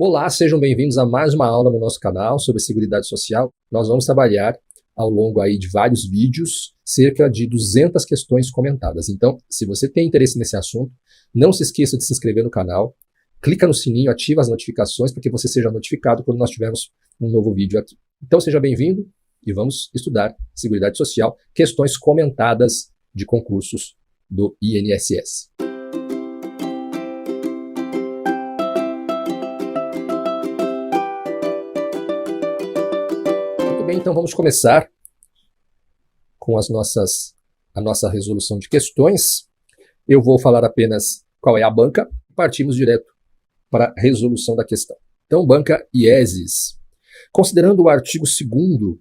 Olá, sejam bem-vindos a mais uma aula no nosso canal sobre Seguridade Social. Nós vamos trabalhar ao longo aí de vários vídeos, cerca de 200 questões comentadas. Então, se você tem interesse nesse assunto, não se esqueça de se inscrever no canal, clica no sininho, ativa as notificações para que você seja notificado quando nós tivermos um novo vídeo aqui. Então, seja bem-vindo e vamos estudar Seguridade Social, questões comentadas de concursos do INSS. Então vamos começar com a nossa resolução de questões. Eu vou falar apenas qual é a banca, partimos direto para a resolução da questão. Então, banca IESES. Considerando o artigo 2º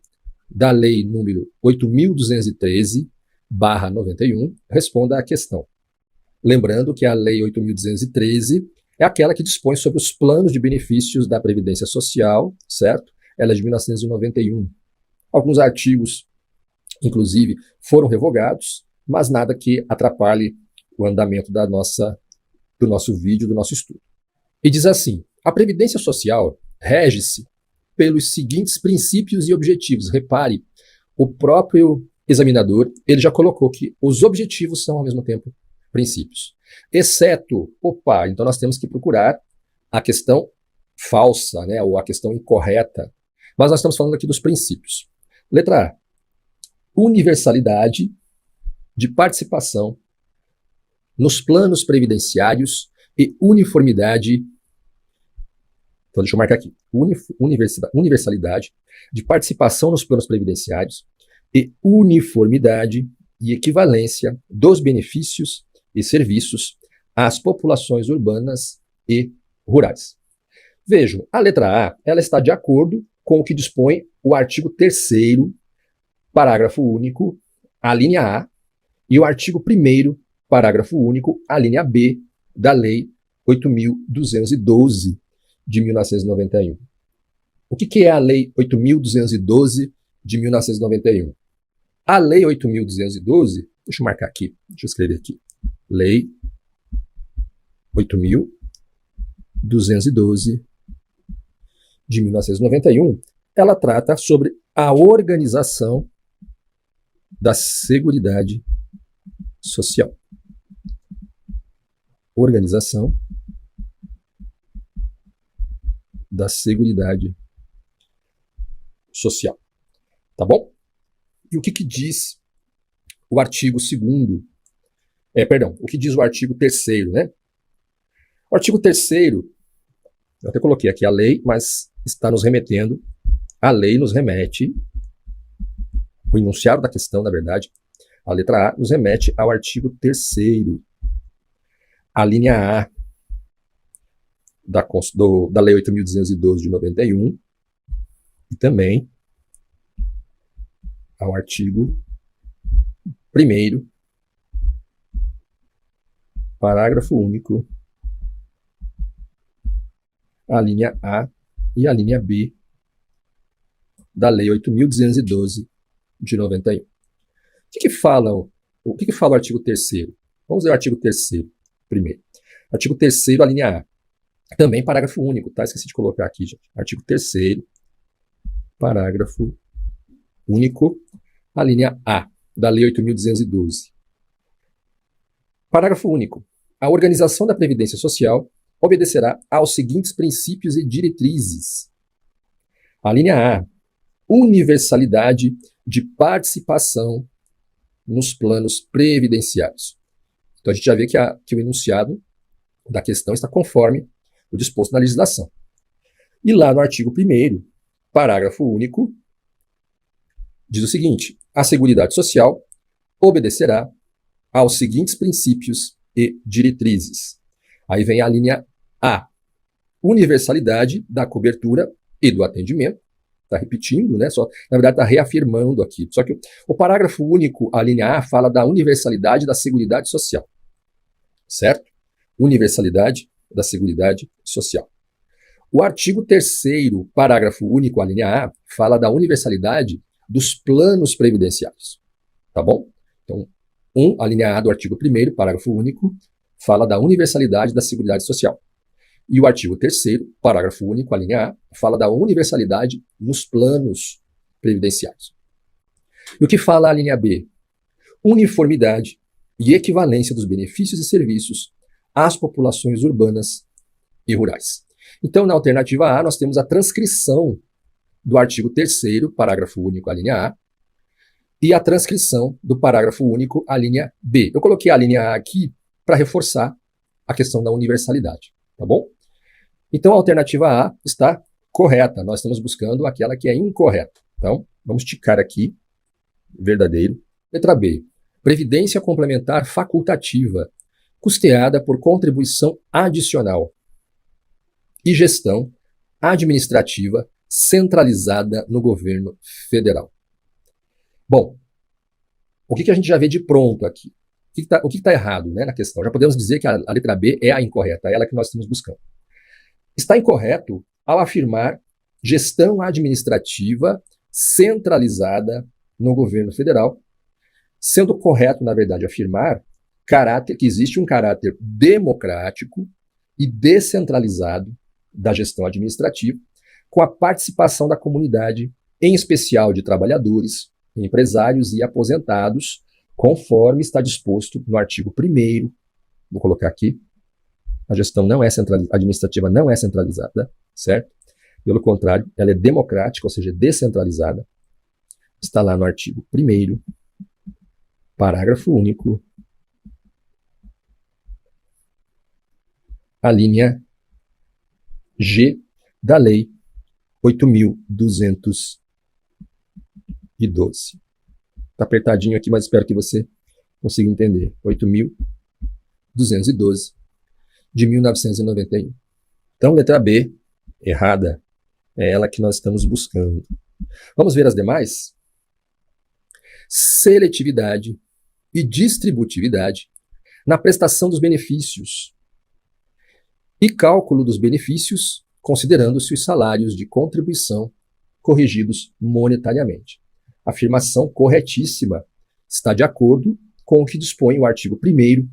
da Lei número 8.213/91, responda à questão. Lembrando que a Lei 8.213 é aquela que dispõe sobre os planos de benefícios da Previdência Social, certo? Ela é de 1991. Alguns artigos, inclusive, foram revogados, mas nada que atrapalhe o andamento do nosso vídeo, do nosso estudo. E diz assim: a Previdência Social rege-se pelos seguintes princípios e objetivos. Repare, o próprio examinador, ele já colocou que os objetivos são, ao mesmo tempo, princípios. Exceto, então nós temos que procurar a questão falsa, né, ou a questão incorreta. Mas nós estamos falando aqui dos princípios. Letra A. Universalidade de participação nos planos previdenciários e uniformidade. Então, deixa eu marcar aqui. Universalidade de participação nos planos previdenciários e uniformidade e equivalência dos benefícios e serviços às populações urbanas e rurais. Vejam, a letra A, ela está de acordo com o que dispõe o artigo 3º, parágrafo único, a linha A, e o artigo 1º, parágrafo único, a linha B, da Lei 8.212, de 1991. O que é a Lei 8.212, de 1991? A Lei 8.212, deixa eu marcar aqui, deixa eu escrever aqui, Lei 8.212, de 1991, ela trata sobre a organização da Seguridade Social. Organização da Seguridade Social. Tá bom? E o que diz o artigo 2º? O que diz o artigo 3º, né? O artigo 3º, eu até coloquei aqui a lei, mas está nos remetendo, a lei nos remete, o enunciado da questão, na verdade, a letra A, nos remete ao artigo 3º, a linha A da Lei 8.212 de 91, e também ao artigo 1º, parágrafo único, a linha A e a linha B da Lei 8.212 de 91. O que fala o artigo 3º? Vamos ver o artigo 3º primeiro. Artigo 3º, a linha A. Também parágrafo único, tá? Esqueci de colocar aqui, gente. Artigo 3º, parágrafo único, a linha A da Lei 8.212. Parágrafo único. A organização da Previdência Social obedecerá aos seguintes princípios e diretrizes. A linha A, universalidade de participação nos planos previdenciários. Então a gente já vê que o enunciado da questão está conforme o disposto na legislação. E lá no artigo 1º, parágrafo único, diz o seguinte: a Seguridade Social obedecerá aos seguintes princípios e diretrizes. Aí vem a linha A, universalidade da cobertura e do atendimento. Está repetindo, né? Na verdade, está reafirmando aqui. Só que o parágrafo único, a linha A, fala da universalidade da Seguridade Social. Certo? Universalidade da Seguridade Social. O artigo 3º, parágrafo único, a linha A, fala da universalidade dos planos previdenciários. Tá bom? Então, a linha A do artigo 1º, parágrafo único, fala da universalidade da Seguridade Social. E o artigo 3º, parágrafo único, a linha A, fala da universalidade nos planos previdenciários. E o que fala a linha B? Uniformidade e equivalência dos benefícios e serviços às populações urbanas e rurais. Então, na alternativa A, nós temos a transcrição do artigo 3º, parágrafo único, a linha A, e a transcrição do parágrafo único, a linha B. Eu coloquei a linha A aqui para reforçar a questão da universalidade, tá bom? Então, a alternativa A está correta. Nós estamos buscando aquela que é incorreta. Então, vamos ticar aqui, verdadeiro. Letra B. Previdência complementar facultativa, custeada por contribuição adicional e gestão administrativa centralizada no governo federal. Bom, o que a gente já vê de pronto aqui? O que está errado, né, na questão? Já podemos dizer que a letra B é a incorreta, é ela que nós estamos buscando. Está incorreto ao afirmar gestão administrativa centralizada no governo federal, sendo correto, na verdade, afirmar que existe um caráter democrático e descentralizado da gestão administrativa, com a participação da comunidade, em especial de trabalhadores, empresários e aposentados, conforme está disposto no artigo 1º, vou colocar aqui, a gestão administrativa não é centralizada, certo? Pelo contrário, ela é democrática, ou seja, descentralizada. Está lá no artigo 1º, parágrafo único, a linha G da Lei 8.212. Está apertadinho aqui, mas espero que você consiga entender. 8.212 de 1991. Então, letra B, errada, é ela que nós estamos buscando. Vamos ver as demais? Seletividade e distributividade na prestação dos benefícios e cálculo dos benefícios, considerando-se os salários de contribuição corrigidos monetariamente. Afirmação corretíssima. Está de acordo com o que dispõe o artigo 1º,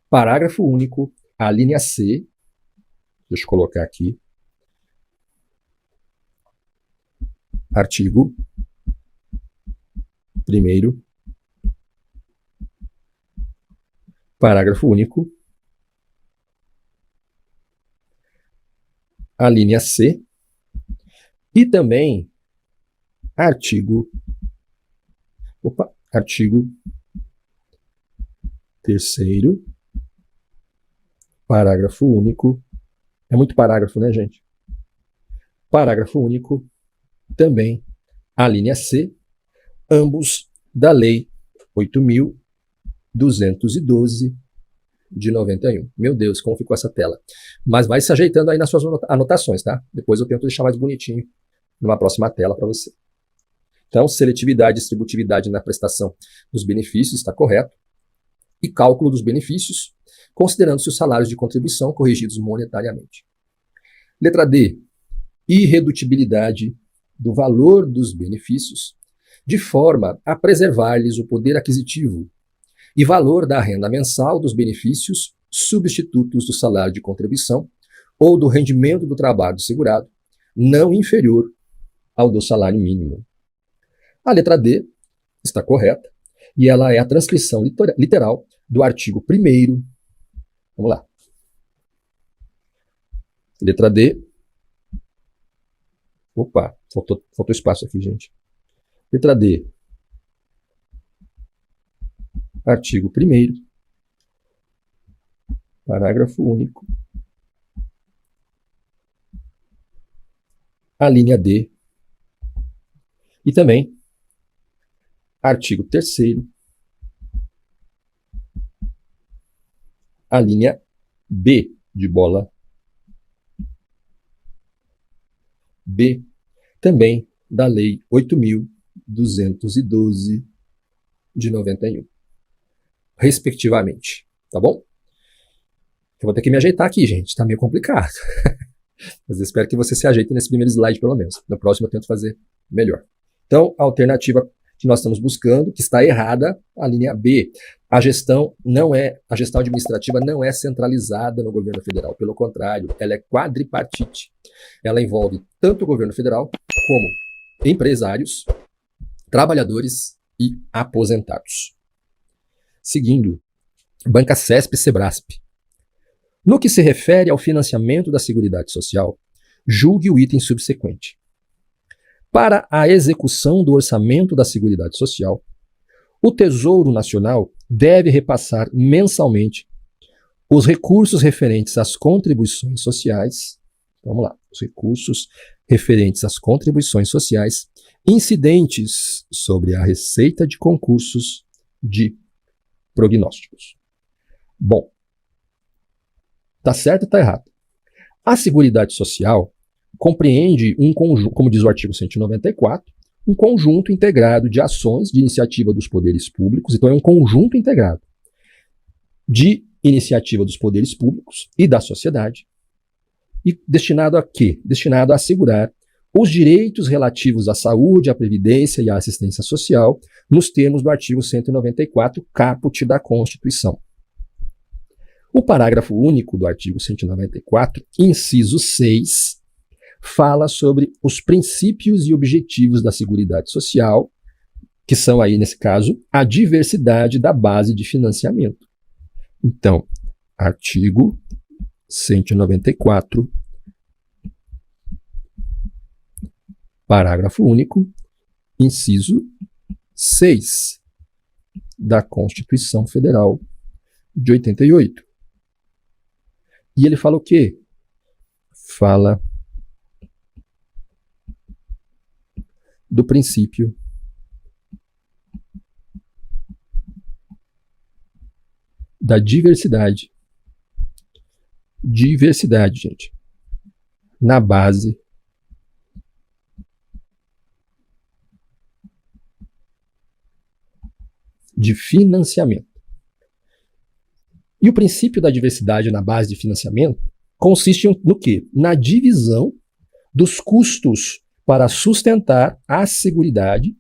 parágrafo único, a linha C. Deixa eu colocar aqui. Artigo 1º, parágrafo único, a linha C, e também artigo 3º, parágrafo único, é muito parágrafo, né, gente? Parágrafo único, também a linha C, ambos da Lei 8.212 de 91. Meu Deus, como ficou essa tela. Mas vai se ajeitando aí nas suas anotações, tá? Depois eu tento deixar mais bonitinho numa próxima tela para você. Então, seletividade e distributividade na prestação dos benefícios está correto. E cálculo dos benefícios, considerando-se os salários de contribuição corrigidos monetariamente. Letra D. Irredutibilidade do valor dos benefícios, de forma a preservar-lhes o poder aquisitivo e valor da renda mensal dos benefícios substitutos do salário de contribuição ou do rendimento do trabalho segurado, não inferior ao do salário mínimo. A letra D está correta e ela é a transcrição literal do artigo 1º. Vamos lá. Letra D. Opa, faltou espaço aqui, gente. Letra D. Artigo 1º, parágrafo único, a linha D, e também artigo 3º, a linha B de bola, B, também da Lei 8.212 de 91. Respectivamente, tá bom? Eu vou ter que me ajeitar aqui, gente, tá meio complicado. Mas eu espero que você se ajeite nesse primeiro slide, pelo menos. No próximo eu tento fazer melhor. Então, a alternativa que nós estamos buscando, que está errada, a linha B. A gestão administrativa não é centralizada no governo federal, pelo contrário, ela é quadripartite. Ela envolve tanto o governo federal como empresários, trabalhadores e aposentados. Seguindo, Banca CESP e Sebrasp. No que se refere ao financiamento da Seguridade Social, julgue o item subsequente. Para a execução do orçamento da Seguridade Social, o Tesouro Nacional deve repassar mensalmente os recursos referentes às contribuições sociais, vamos lá, os recursos referentes às contribuições sociais incidentes sobre a receita de concursos de prognósticos. Bom, tá certo ou tá errado? A Seguridade Social compreende um conjunto, como diz o artigo 194, um conjunto integrado de ações de iniciativa dos poderes públicos, então é um conjunto integrado de iniciativa dos poderes públicos e da sociedade, e destinado a quê? Destinado a assegurar os direitos relativos à saúde, à previdência e à assistência social, nos termos do artigo 194, caput da Constituição. O parágrafo único do artigo 194, inciso 6, fala sobre os princípios e objetivos da Seguridade Social, que são aí, nesse caso, a diversidade da base de financiamento. Então, artigo 194, parágrafo único, inciso 6 da Constituição Federal de 88. E ele fala o quê? Fala do princípio da diversidade. Diversidade, gente. Na base de financiamento. E o princípio da diversidade na base de financiamento consiste no quê? Na divisão dos custos para sustentar a seguridade,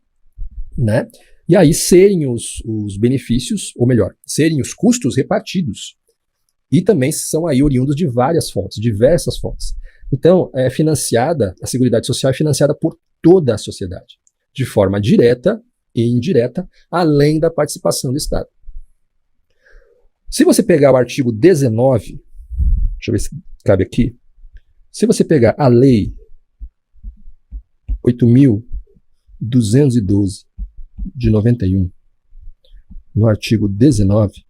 né? E aí serem os benefícios, ou melhor, serem os custos repartidos. E também são aí oriundos de várias fontes, diversas fontes. Então, a Seguridade Social é financiada por toda a sociedade, de forma direta e indireta, além da participação do Estado. Se você pegar o artigo 19, deixa eu ver se cabe aqui, se você pegar a Lei 8.212 de 91, no artigo 19,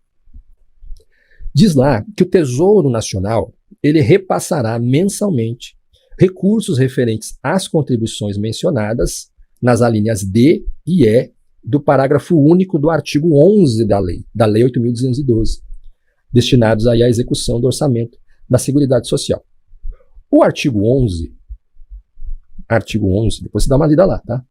diz lá que o Tesouro Nacional ele repassará mensalmente recursos referentes às contribuições mencionadas nas alíneas D e E do parágrafo único do artigo 11 da Lei 8.212, destinados aí à execução do orçamento da Seguridade Social. O artigo 11, depois você dá uma lida lá, tá?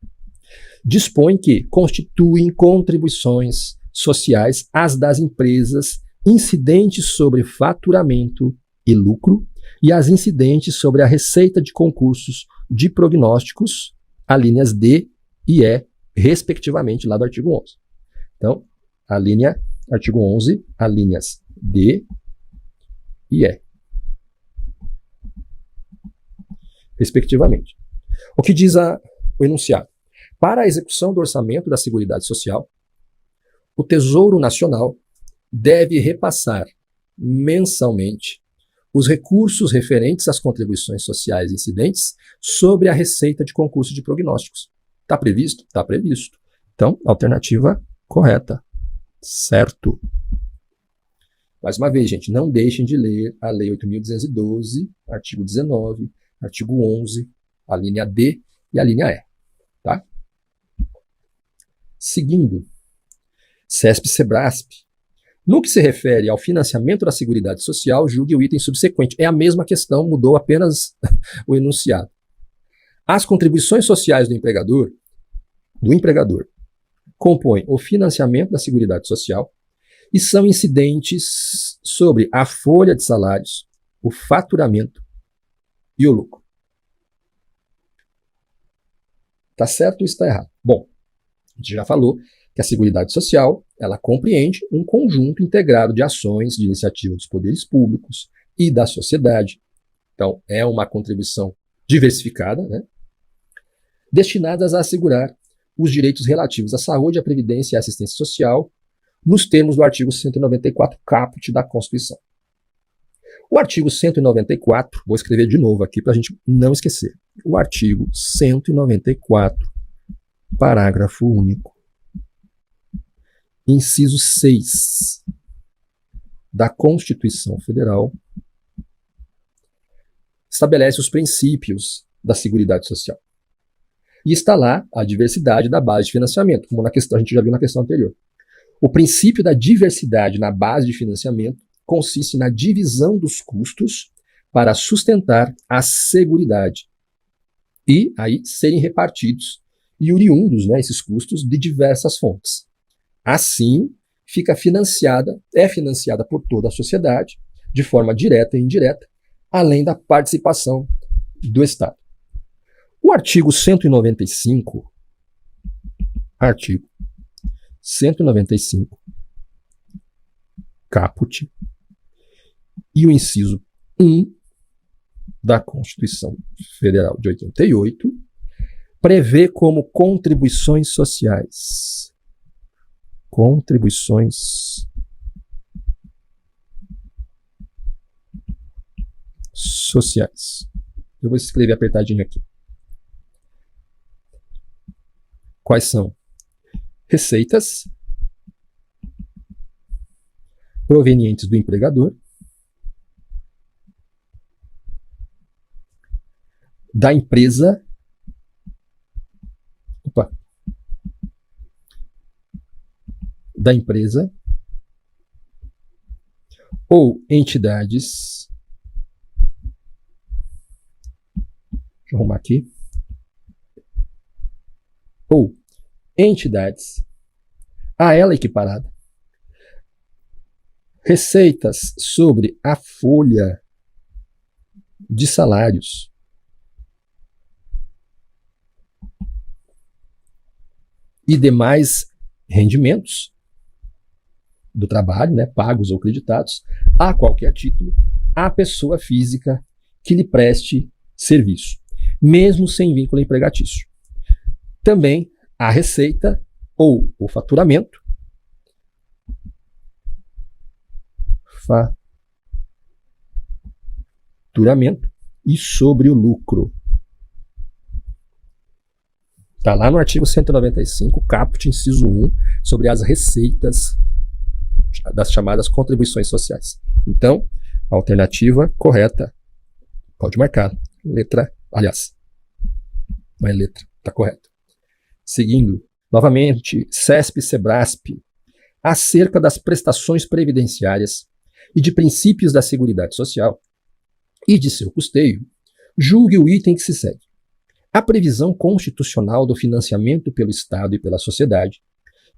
Dispõe que constituem contribuições sociais as das empresas incidentes sobre faturamento e lucro e as incidentes sobre a receita de concursos de prognósticos, alíneas D e E, respectivamente, lá do artigo 11. Então, artigo 11, alíneas D e E, respectivamente. O que diz o enunciado? Para a execução do orçamento da Seguridade Social, o Tesouro Nacional deve repassar mensalmente os recursos referentes às contribuições sociais incidentes sobre a receita de concurso de prognósticos. Está previsto? Está previsto. Então, alternativa correta. Certo. Mais uma vez, gente, não deixem de ler a Lei 8.212, artigo 19, artigo 11, a linha D e a linha E. Tá? Seguindo, CESP e Sebrasp. No que se refere ao financiamento da Seguridade Social, julgue o item subsequente. É a mesma questão, mudou apenas o enunciado. As contribuições sociais do empregador compõem o financiamento da Seguridade Social e são incidentes sobre a folha de salários, o faturamento e o lucro. Tá certo ou está errado? Bom, a gente já falou que a Seguridade Social ela compreende um conjunto integrado de ações de iniciativa dos poderes públicos e da sociedade. Então, é uma contribuição diversificada, né? Destinadas a assegurar os direitos relativos à saúde, à previdência e à assistência social, nos termos do artigo 194 caput da Constituição. O artigo 194, vou escrever de novo aqui para a gente não esquecer. O artigo 194, parágrafo único, inciso 6 da Constituição Federal, estabelece os princípios da Seguridade Social. E está lá a diversidade da base de financiamento, como a gente já viu na questão anterior. O princípio da diversidade na base de financiamento consiste na divisão dos custos para sustentar a seguridade e aí serem repartidos e oriundos, né, esses custos de diversas fontes. Assim, é financiada por toda a sociedade, de forma direta e indireta, além da participação do Estado. O artigo 195, caput, e o inciso 1 da Constituição Federal de 88, prevê como contribuições sociais. Eu vou escrever apertadinho aqui. Quais são? Receitas provenientes do empregador, da empresa, ou entidades, deixa eu arrumar aqui, ou entidades a ela equiparada, receitas sobre a folha de salários, e demais rendimentos do trabalho, né, pagos ou creditados, a qualquer título, à pessoa física que lhe preste serviço, mesmo sem vínculo empregatício. Também a receita ou o faturamento, e sobre o lucro. Está lá no artigo 195, caput, inciso 1, sobre as receitas das chamadas contribuições sociais. Então, a alternativa correta, pode marcar, letra, aliás, não é letra, está correto. Seguindo, novamente, CESP e SEBRASP, acerca das prestações previdenciárias e de princípios da Seguridade Social e de seu custeio, julgue o item que se segue. A previsão constitucional do financiamento pelo Estado e pela sociedade,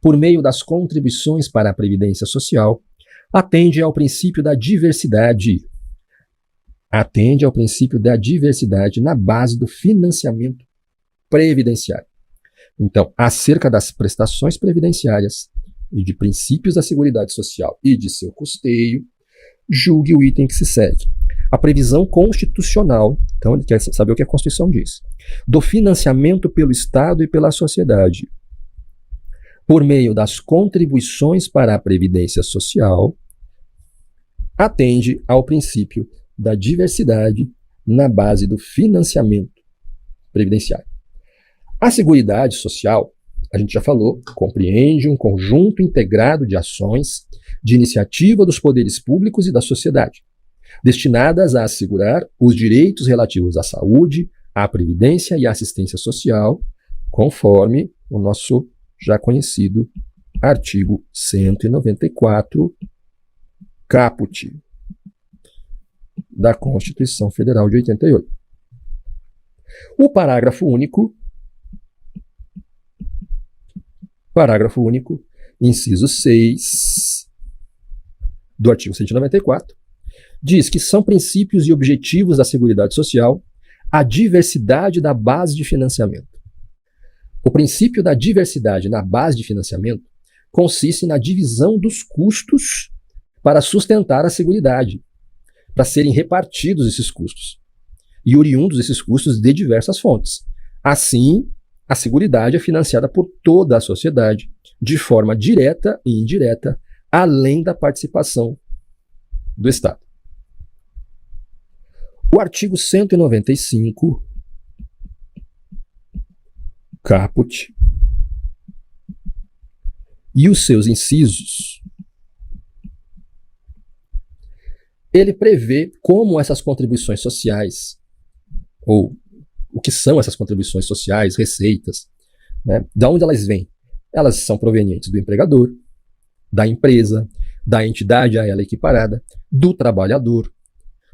por meio das contribuições para a Previdência Social, atende ao princípio da diversidade. Na base do financiamento previdenciário. Então, acerca das prestações previdenciárias e de princípios da Seguridade Social e de seu custeio, julgue o item que se segue. A previsão constitucional, então ele quer saber o que a Constituição diz, do financiamento pelo Estado e pela sociedade, por meio das contribuições para a Previdência Social, atende ao princípio da diversidade na base do financiamento previdenciário. A Seguridade Social, a gente já falou, compreende um conjunto integrado de ações de iniciativa dos poderes públicos e da sociedade, destinadas a assegurar os direitos relativos à saúde, à previdência e à assistência social, conforme o nosso já conhecido artigo 194, caput, da Constituição Federal de 88. O parágrafo único, inciso 6 do artigo 194, diz que são princípios e objetivos da Seguridade Social a diversidade da base de financiamento. O princípio da diversidade na base de financiamento consiste na divisão dos custos para sustentar a Seguridade, para serem repartidos esses custos, e oriundos esses custos de diversas fontes. Assim, a Seguridade é financiada por toda a sociedade, de forma direta e indireta, além da participação do Estado. O artigo 195, caput, e os seus incisos, ele prevê como essas contribuições sociais, ou o que são essas contribuições sociais, receitas, né? De onde elas vêm? Elas são provenientes do empregador, da empresa, da entidade a ela equiparada, do trabalhador,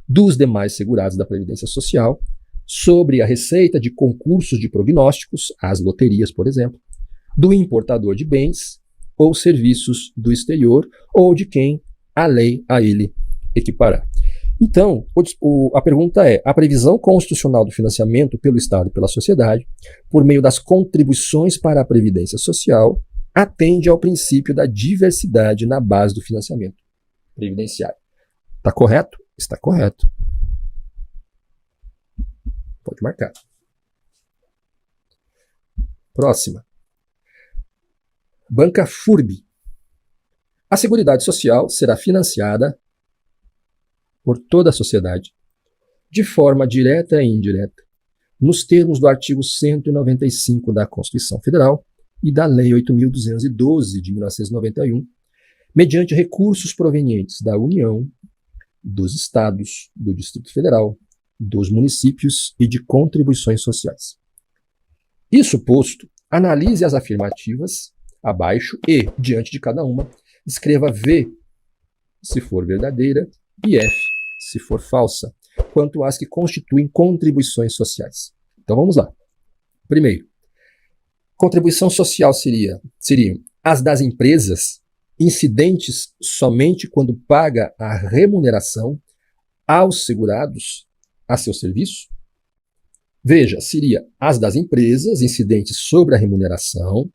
dos demais segurados da Previdência Social, sobre a receita de concursos de prognósticos, as loterias, por exemplo, do importador de bens ou serviços do exterior, ou de quem a lei a ele equiparar. Então, a pergunta é: a previsão constitucional do financiamento pelo Estado e pela sociedade, por meio das contribuições para a Previdência Social, atende ao princípio da diversidade na base do financiamento previdenciário. Está correto? Está correto. Pode marcar. Próxima. Banca FURB. A Seguridade Social será financiada por toda a sociedade, de forma direta e indireta, nos termos do artigo 195 da Constituição Federal e da Lei 8.212 de 1991, mediante recursos provenientes da União, dos Estados, do Distrito Federal, dos municípios e de contribuições sociais. Isso posto, analise as afirmativas abaixo e, diante de cada uma, escreva V, se for verdadeira, e F, se for falsa, quanto às que constituem contribuições sociais. Então vamos lá. Primeiro, contribuição social seriam as das empresas incidentes somente quando paga a remuneração aos segurados a seu serviço. Veja, seria as das empresas incidentes sobre a remuneração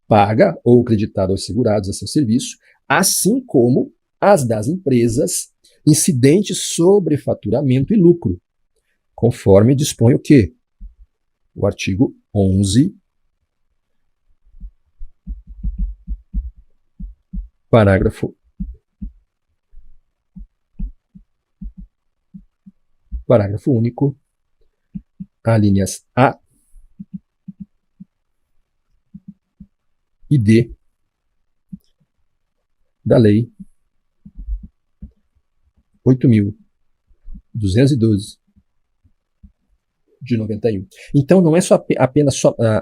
paga ou creditada aos segurados a seu serviço, assim como as das empresas incidentes sobre faturamento e lucro, conforme dispõe o quê? O artigo 11, parágrafo único, alíneas A e D da Lei 8.212 de 91. Então, não é só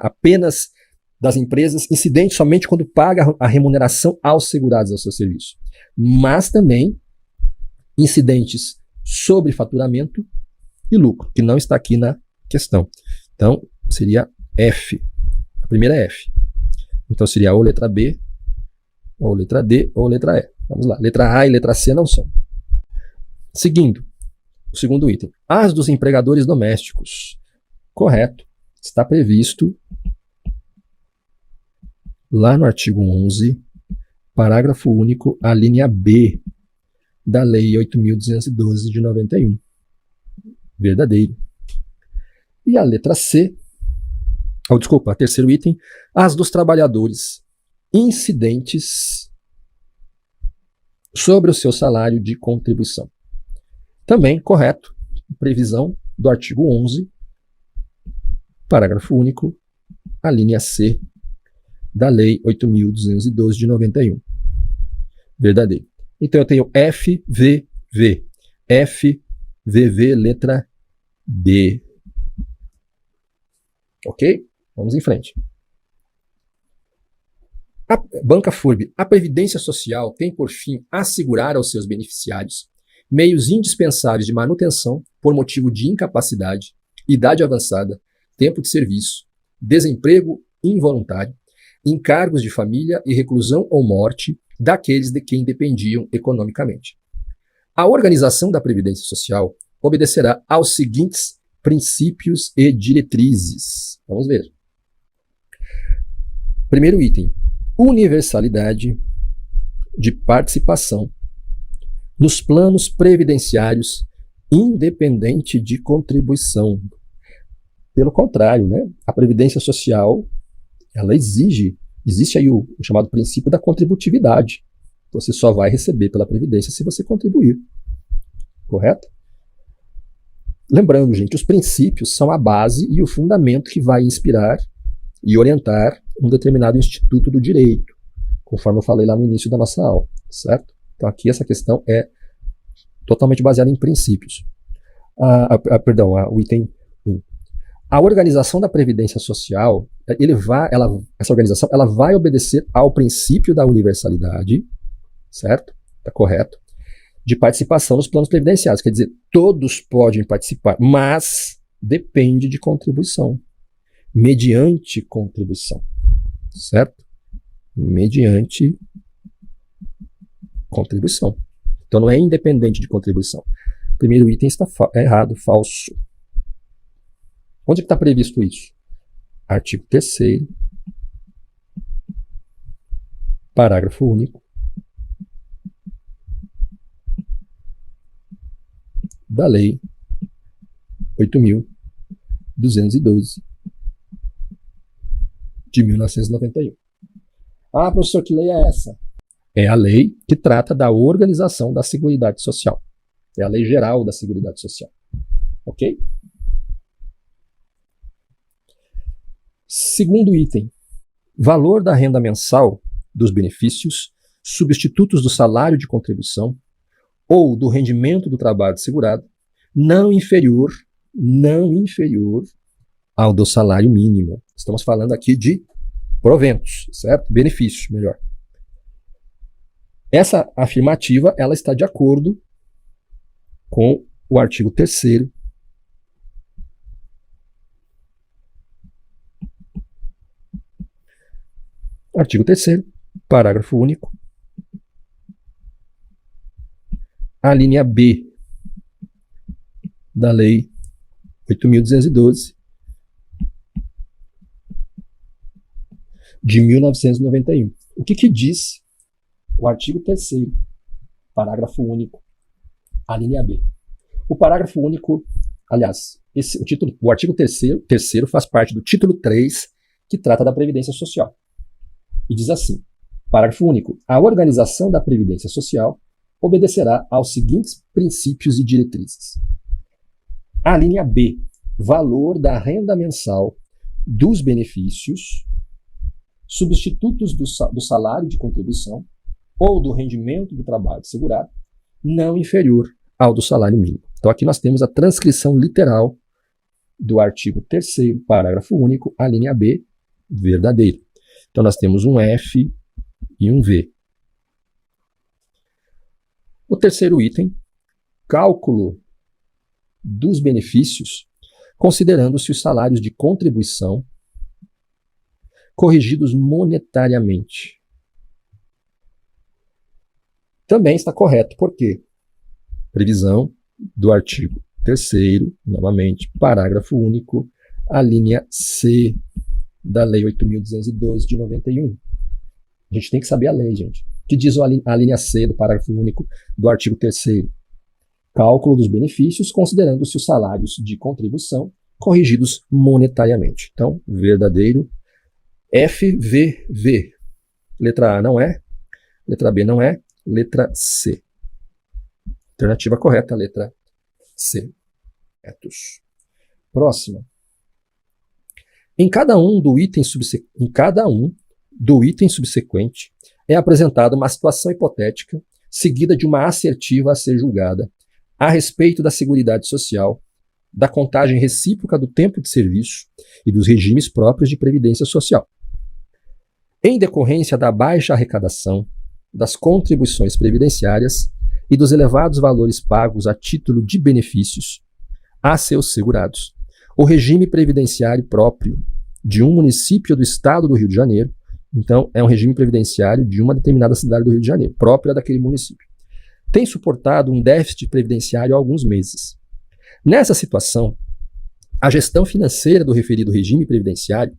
apenas das empresas incidentes somente quando paga a remuneração aos segurados ao seu serviço, mas também incidentes sobre faturamento e lucro, que não está aqui na questão. Então, seria F. A primeira é F. Então, seria ou letra B, ou letra D, ou letra E. Vamos lá. Letra A e letra C não são. Seguindo, o segundo item. As dos empregadores domésticos. Correto. Está previsto lá no artigo 11, parágrafo único, a linha B da Lei 8.212 de 91. Verdadeiro. E a letra C, terceiro item, as dos trabalhadores incidentes sobre o seu salário de contribuição. Também correto. Previsão do artigo 11, parágrafo único, a linha C da Lei 8.212 de 91. Verdadeiro. Então eu tenho FVV. FVV, letra D. Ok? Vamos em frente. A Banca FURB. A Previdência Social tem por fim assegurar aos seus beneficiários meios indispensáveis de manutenção por motivo de incapacidade, idade avançada, tempo de serviço, desemprego involuntário, encargos de família e reclusão ou morte daqueles de quem dependiam economicamente. A organização da Previdência Social obedecerá aos seguintes princípios e diretrizes. Vamos ver. Primeiro item. universalidade de participação nos planos previdenciários independente de contribuição. Pelo contrário, né? A Previdência Social, ela existe aí o chamado princípio da contributividade. Você só vai receber pela Previdência se você contribuir. Correto? Lembrando, gente, os princípios são a base e o fundamento que vai inspirar e orientar um determinado instituto do direito, conforme eu falei lá no início da nossa aula, certo? Então aqui essa questão é totalmente baseada em princípios. O item 1. A organização da Previdência Social, essa organização ela vai obedecer ao princípio da universalidade, certo? Está correto? De participação nos planos previdenciários. Quer dizer, todos podem participar, mas depende de contribuição. Mediante contribuição. Certo? Mediante contribuição. Então não é independente de contribuição. O primeiro item está errado, falso. Onde está previsto isso? Artigo 3º, parágrafo único da Lei 8.212 de 1991. Ah, professor, que lei é essa? É a lei que trata da organização da Seguridade Social. É a Lei Geral da Seguridade Social. Ok? Segundo item. Valor da renda mensal dos benefícios, substitutos do salário de contribuição ou do rendimento do trabalho segurado, não inferior ao do salário mínimo. Estamos falando aqui de proventos, certo? Benefícios, melhor. Essa afirmativa, ela está de acordo com o artigo 3º Artigo 3º, parágrafo único, a linha B da Lei 8.212 de 1991. O que diz o artigo 3º, parágrafo único, a linha B? O parágrafo único, aliás, o artigo 3º faz parte do título 3, que trata da Previdência Social. E diz assim, parágrafo único, a organização da Previdência Social obedecerá aos seguintes princípios e diretrizes. A linha B, valor da renda mensal dos benefícios, substitutos do salário de contribuição ou do rendimento do trabalho segurado, não inferior ao do salário mínimo. Então aqui nós temos a transcrição literal do artigo 3º, parágrafo único, a linha B, verdadeiro. Então nós temos um F e um V. O terceiro item, cálculo dos benefícios, considerando-se os salários de contribuição corrigidos monetariamente. Também está correto, por quê? Previsão do artigo 3º, novamente, parágrafo único, a linha C da Lei 8.212 de 91. A gente tem que saber a lei, gente. O que diz a linha C do parágrafo único do artigo 3º? Cálculo dos benefícios, considerando-se os salários de contribuição corrigidos monetariamente. Então, verdadeiro. FVV. Letra A não é, letra B não é, letra C. Alternativa correta, letra C. Próxima. Em cada um do item subsequente é apresentada uma situação hipotética seguida de uma assertiva a ser julgada a respeito da Seguridade Social, da contagem recíproca do tempo de serviço e dos regimes próprios de previdência social. Em decorrência da baixa arrecadação, das contribuições previdenciárias e dos elevados valores pagos a título de benefícios a seus segurados, o regime previdenciário próprio de um município do estado do Rio de Janeiro, então é um regime previdenciário de uma determinada cidade do Rio de Janeiro, própria daquele município, tem suportado um déficit previdenciário há alguns meses. Nessa situação, a gestão financeira do referido regime previdenciário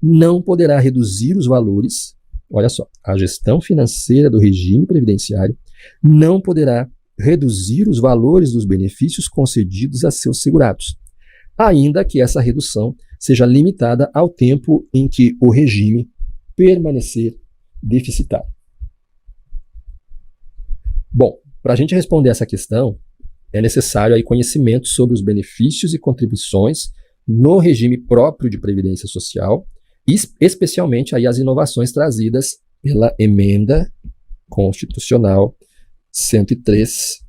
não poderá reduzir os valores olha só, a gestão financeira do regime previdenciário não poderá reduzir os valores dos benefícios concedidos a seus segurados, ainda que essa redução seja limitada ao tempo em que o regime permanecer deficitário. Bom, para a gente responder essa questão, é necessário aí conhecimento sobre os benefícios e contribuições no regime próprio de previdência social, e especialmente aí as inovações trazidas pela Emenda Constitucional 103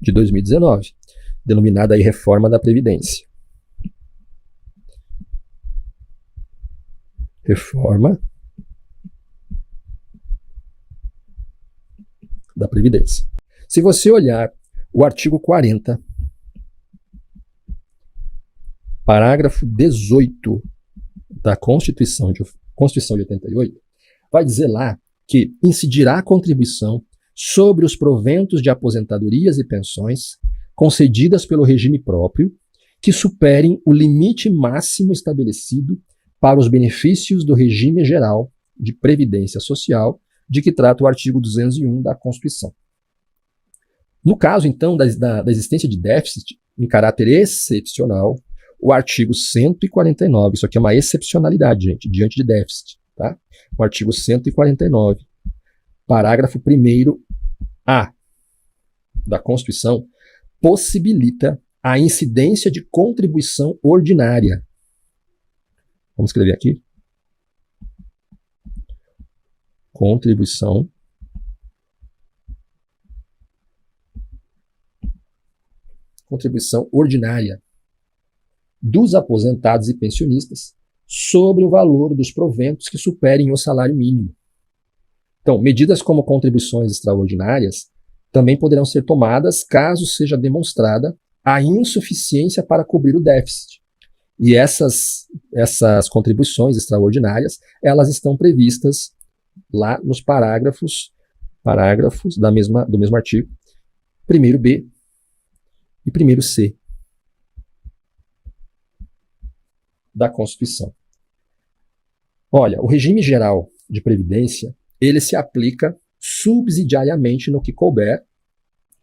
de 2019, denominada aí Reforma da Previdência. Reforma da Previdência. Se você olhar o artigo 40, parágrafo 18 da Constituição de 88, vai dizer lá que incidirá a contribuição sobre os proventos de aposentadorias e pensões concedidas pelo regime próprio que superem o limite máximo estabelecido para os benefícios do regime geral de previdência social, de que trata o artigo 201 da Constituição. No caso, então, da existência de déficit em caráter excepcional, o artigo 149, isso aqui é uma excepcionalidade, gente, diante de déficit, tá? O artigo 149, parágrafo 1º-A da Constituição, possibilita a incidência de contribuição ordinária. Vamos escrever aqui. Contribuição ordinária dos aposentados e pensionistas sobre o valor dos proventos que superem o salário mínimo. Então, medidas como contribuições extraordinárias também poderão ser tomadas caso seja demonstrada a insuficiência para cobrir o déficit. E essas contribuições extraordinárias, elas estão previstas lá nos parágrafos do mesmo artigo, 1º-B e 1º-C da Constituição. Olha, o regime geral de previdência, ele se aplica subsidiariamente no que couber,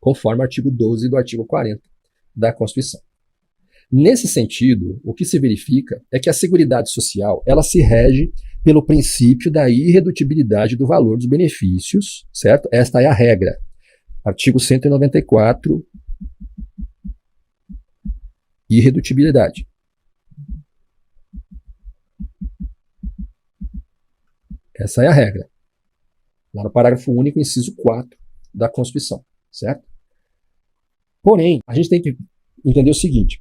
conforme o artigo 12 do artigo 40 da Constituição. Nesse sentido, o que se verifica é que a Seguridade Social, ela se rege pelo princípio da irredutibilidade do valor dos benefícios, certo? Esta é a regra. Artigo 194, irredutibilidade. Essa é a regra. Lá no parágrafo único, inciso 4 da Constituição, certo? Porém, a gente tem que entender o seguinte,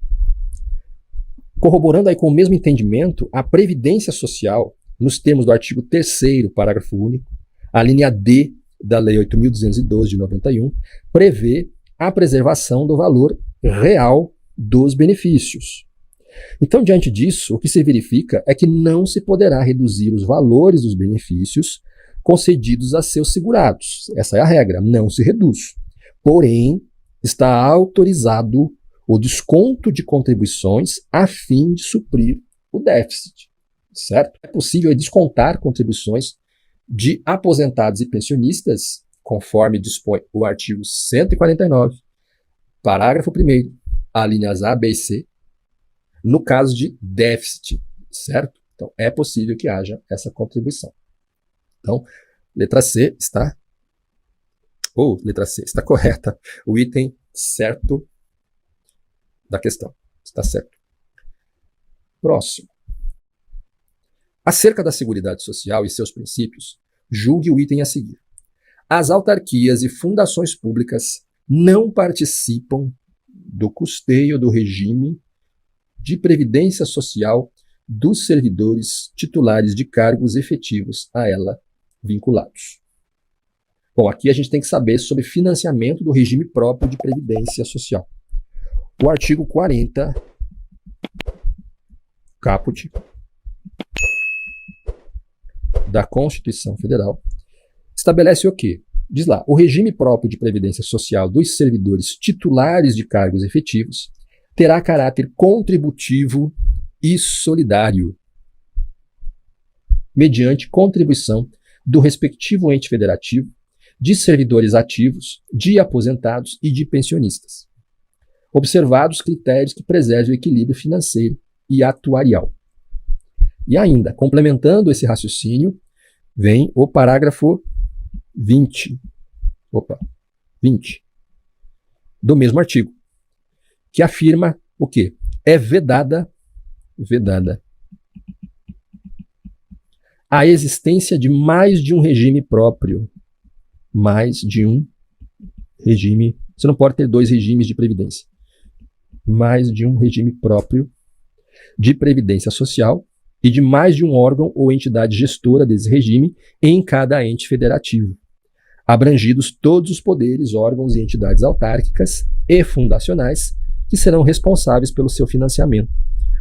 corroborando aí com o mesmo entendimento, a Previdência Social, nos termos do artigo 3º, parágrafo único, a linha D da Lei 8.212 de 91, prevê a preservação do valor real dos benefícios. Então, diante disso, o que se verifica é que não se poderá reduzir os valores dos benefícios concedidos a seus segurados. Essa é a regra, não se reduz. Porém, está autorizado o desconto de contribuições a fim de suprir o déficit, certo? É possível descontar contribuições de aposentados e pensionistas, conforme dispõe o artigo 149, parágrafo 1º, alíneas A, B e C, no caso de déficit, certo? Então, é possível que haja essa contribuição. Então, letra C está correta. O item certo da questão. Está certo. Próximo. Acerca da Seguridade Social e seus princípios, julgue o item a seguir. As autarquias e fundações públicas não participam do custeio do regime de previdência social dos servidores titulares de cargos efetivos a ela vinculados. Bom, aqui a gente tem que saber sobre financiamento do regime próprio de previdência social. O artigo 40, caput, da Constituição Federal, estabelece o quê? Diz lá, o regime próprio de previdência social dos servidores titulares de cargos efetivos terá caráter contributivo e solidário. mediante contribuição do respectivo ente federativo, de servidores ativos, de aposentados e de pensionistas, observados critérios que preservem o equilíbrio financeiro e atuarial. E ainda, complementando esse raciocínio, vem o parágrafo 20 do mesmo artigo, que afirma o quê? É vedada a existência de mais de um regime próprio. Mais de um regime. Você não pode ter dois regimes de previdência. Mais de um regime próprio de previdência social e de mais de um órgão ou entidade gestora desse regime em cada ente federativo, abrangidos todos os poderes, órgãos e entidades autárquicas e fundacionais que serão responsáveis pelo seu financiamento,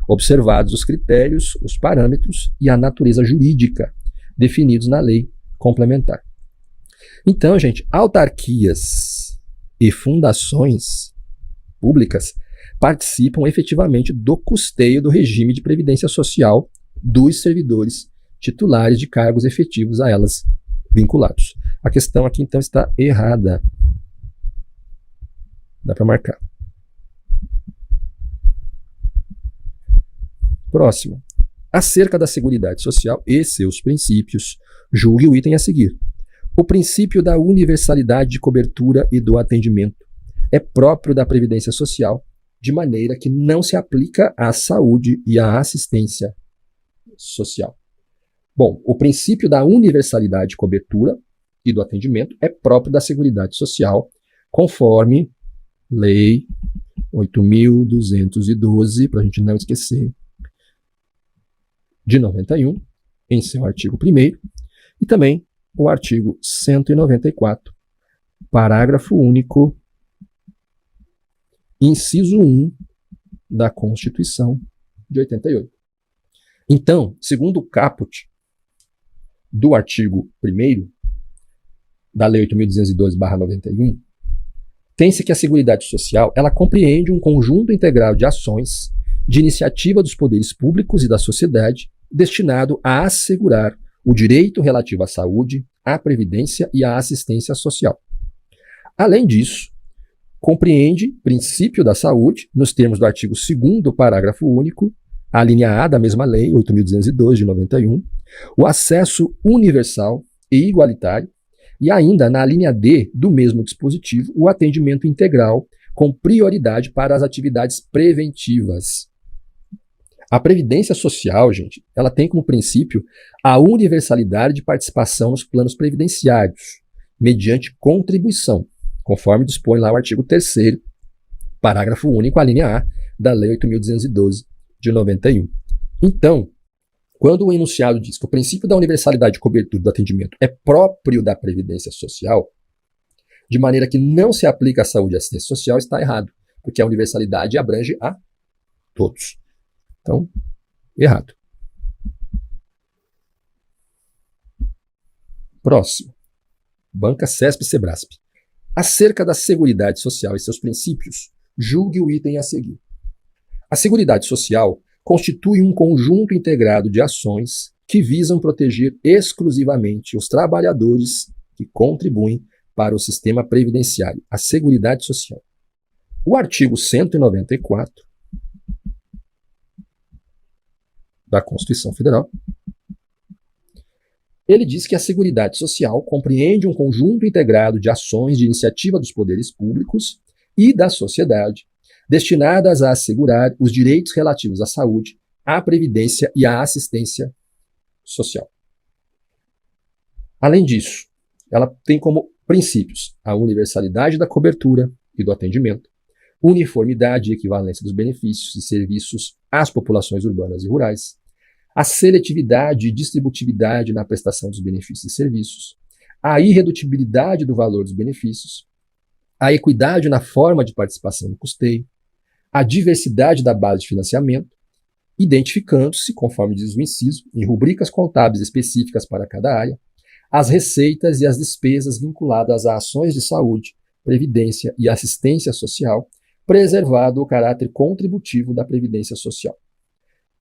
observados os critérios, os parâmetros e a natureza jurídica definidos na lei complementar. Então, gente, autarquias e fundações públicas participam efetivamente do custeio do regime de previdência social dos servidores titulares de cargos efetivos a elas vinculados. A questão aqui, então, está errada. Dá para marcar. Próximo. Acerca da Seguridade Social e seus princípios, julgue o item a seguir. O princípio da universalidade de cobertura e do atendimento é próprio da Previdência Social, de maneira que não se aplica à saúde e à assistência social. Bom, o princípio da universalidade de cobertura e do atendimento é próprio da Seguridade Social, conforme Lei 8.212, para a gente não esquecer, de 91, em seu artigo 1º, e também o artigo 194, parágrafo único, inciso 1 da Constituição de 88. Então, segundo o caput do artigo 1º da Lei 8.212/91, tem-se que a Seguridade Social ela compreende um conjunto integral de ações de iniciativa dos poderes públicos e da sociedade destinado a assegurar o direito relativo à saúde, à previdência e à assistência social. Além disso, compreende princípio da saúde, nos termos do artigo 2º, parágrafo único, a linha A da mesma lei, 8.212 de 91, o acesso universal e igualitário, e ainda na linha D do mesmo dispositivo, o atendimento integral com prioridade para as atividades preventivas. A Previdência Social, gente, ela tem como princípio a universalidade de participação nos planos previdenciários, mediante contribuição, conforme dispõe lá o artigo 3º, parágrafo único, a linha A da Lei 8.212 de 91. Então, quando o enunciado diz que o princípio da universalidade de cobertura do atendimento é próprio da Previdência Social, de maneira que não se aplica à saúde e à assistência social, está errado, porque a universalidade abrange a todos. Então, errado. Próximo. Banca CESP e Sebrasp. Acerca da Seguridade Social e seus princípios, julgue o item a seguir. A Seguridade Social constitui um conjunto integrado de ações que visam proteger exclusivamente os trabalhadores que contribuem para o sistema previdenciário, a Seguridade Social. O artigo 194 da Constituição Federal, ele diz que a Seguridade Social compreende um conjunto integrado de ações de iniciativa dos poderes públicos e da sociedade, destinadas a assegurar os direitos relativos à saúde, à previdência e à assistência social. Além disso, ela tem como princípios a universalidade da cobertura e do atendimento, uniformidade e equivalência dos benefícios e serviços às populações urbanas e rurais, a seletividade e distributividade na prestação dos benefícios e serviços, a irredutibilidade do valor dos benefícios, a equidade na forma de participação no custeio, a diversidade da base de financiamento, identificando-se, conforme diz o inciso, em rubricas contábeis específicas para cada área, as receitas e as despesas vinculadas a ações de saúde, previdência e assistência social, preservado o caráter contributivo da Previdência Social.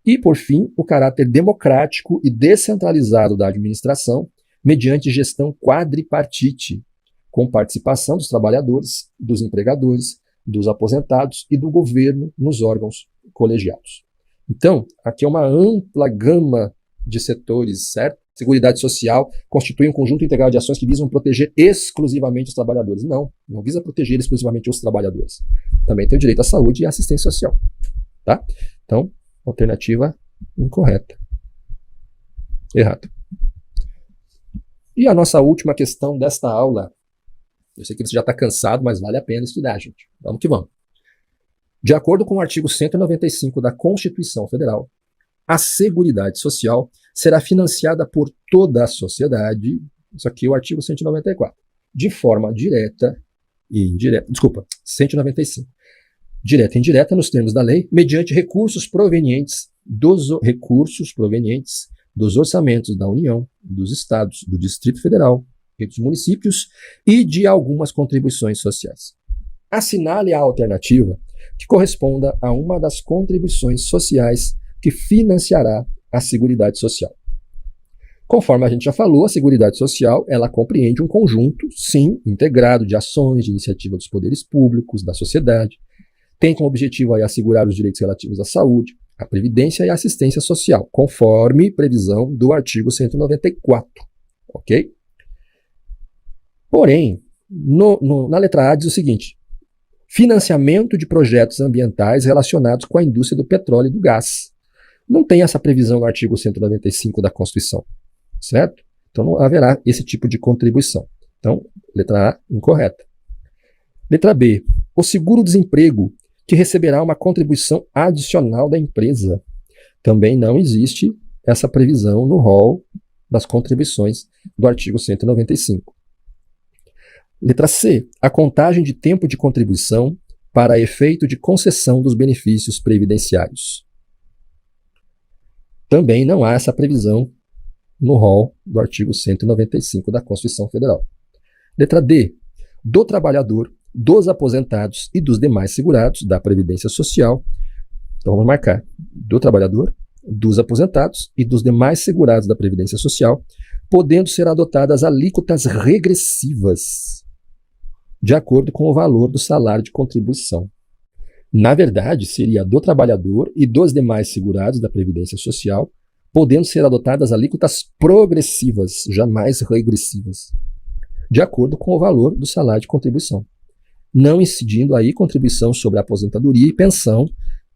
E, por fim, o caráter democrático e descentralizado da administração, mediante gestão quadripartite, com participação dos trabalhadores, dos empregadores, dos aposentados e do governo nos órgãos colegiados. Então, aqui é uma ampla gama de setores, certo? Seguridade Social constitui um conjunto integral de ações que visam proteger exclusivamente os trabalhadores. Não visa proteger exclusivamente os trabalhadores. Também tem o direito à saúde e à assistência social. Tá? Então, alternativa incorreta. Errado. E a nossa última questão desta aula. Eu sei que você já está cansado, mas vale a pena estudar, gente. Vamos que vamos. De acordo com o artigo 195 da Constituição Federal, a Seguridade Social será financiada por toda a sociedade, isso aqui é o artigo 194, de forma direta e indireta, 195, direta e indireta nos termos da lei, mediante recursos provenientes dos orçamentos da União, dos Estados, do Distrito Federal e dos municípios e de algumas contribuições sociais. Assinale a alternativa que corresponda a uma das contribuições sociais que financiará a Seguridade Social. Conforme a gente já falou, a Seguridade Social, ela compreende um conjunto, sim, integrado de ações, de iniciativa dos poderes públicos, da sociedade, tem como objetivo aí assegurar os direitos relativos à saúde, à previdência e à assistência social, conforme previsão do artigo 194, ok? Porém, na letra A diz o seguinte: financiamento de projetos ambientais relacionados com a indústria do petróleo e do gás. Não tem essa previsão no artigo 195 da Constituição, certo? Então não haverá esse tipo de contribuição. Então, letra A, incorreta. Letra B, o seguro-desemprego, que receberá uma contribuição adicional da empresa. Também não existe essa previsão no rol das contribuições do artigo 195. Letra C, a contagem de tempo de contribuição para efeito de concessão dos benefícios previdenciários. Também não há essa previsão no rol do artigo 195 da Constituição Federal. Letra D, do trabalhador, dos aposentados e dos demais segurados da Previdência Social. Então vamos marcar: do trabalhador, dos aposentados e dos demais segurados da Previdência Social, podendo ser adotadas alíquotas regressivas, de acordo com o valor do salário de contribuição. Na verdade, seria do trabalhador e dos demais segurados da Previdência Social, podendo ser adotadas alíquotas progressivas, jamais regressivas, de acordo com o valor do salário de contribuição, não incidindo aí contribuição sobre a aposentadoria e pensão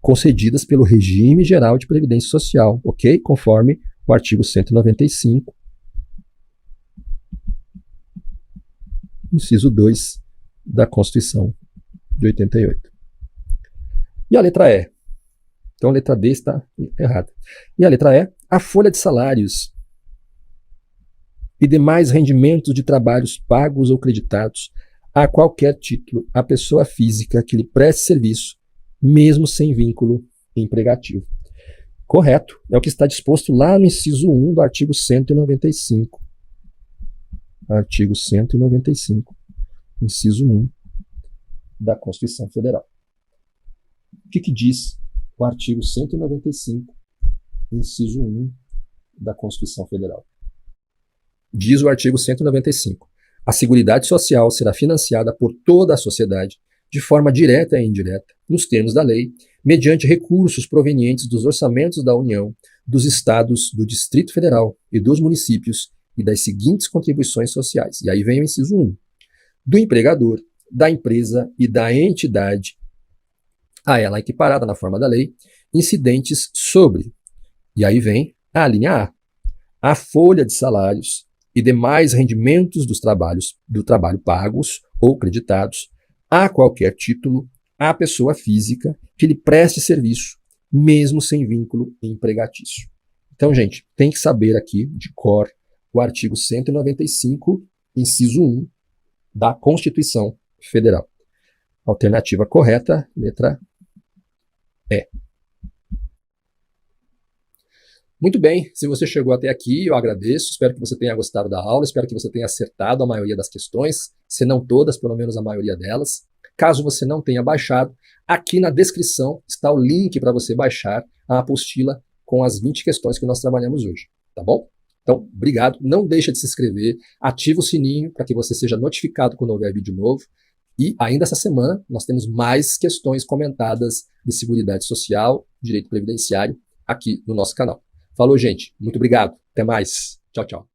concedidas pelo regime geral de previdência social, ok? Conforme o artigo 195, inciso 2 da Constituição de 88. E a letra E? Então a letra D está errada. E a letra E? A folha de salários e demais rendimentos de trabalhos pagos ou creditados a qualquer título à pessoa física que lhe preste serviço, mesmo sem vínculo empregativo. Correto. É o que está disposto lá no inciso 1 do artigo 195. Artigo 195, inciso 1 da Constituição Federal. O que diz o artigo 195, inciso 1 da Constituição Federal? Diz o artigo 195. A Seguridade Social será financiada por toda a sociedade, de forma direta e indireta, nos termos da lei, mediante recursos provenientes dos orçamentos da União, dos Estados, do Distrito Federal e dos municípios e das seguintes contribuições sociais. E aí vem o inciso 1. Do empregador, da empresa e da entidade a ela equiparada na forma da lei, incidentes sobre. E aí vem a linha A. A folha de salários e demais rendimentos do trabalho pagos ou creditados a qualquer título à pessoa física que lhe preste serviço, mesmo sem vínculo empregatício. Então, gente, tem que saber aqui de cor o artigo 195, inciso 1 da Constituição Federal. Alternativa correta, letra E. Muito bem, se você chegou até aqui, eu agradeço, espero que você tenha gostado da aula, espero que você tenha acertado a maioria das questões, se não todas, pelo menos a maioria delas. Caso você não tenha baixado, aqui na descrição está o link para você baixar a apostila com as 20 questões que nós trabalhamos hoje, tá bom? Então, obrigado. Não deixa de se inscrever, ativa o sininho para que você seja notificado quando houver vídeo novo. E ainda essa semana nós temos mais questões comentadas de Seguridade Social, Direito Previdenciário, aqui no nosso canal. Falou, gente. Muito obrigado. Até mais. Tchau, tchau.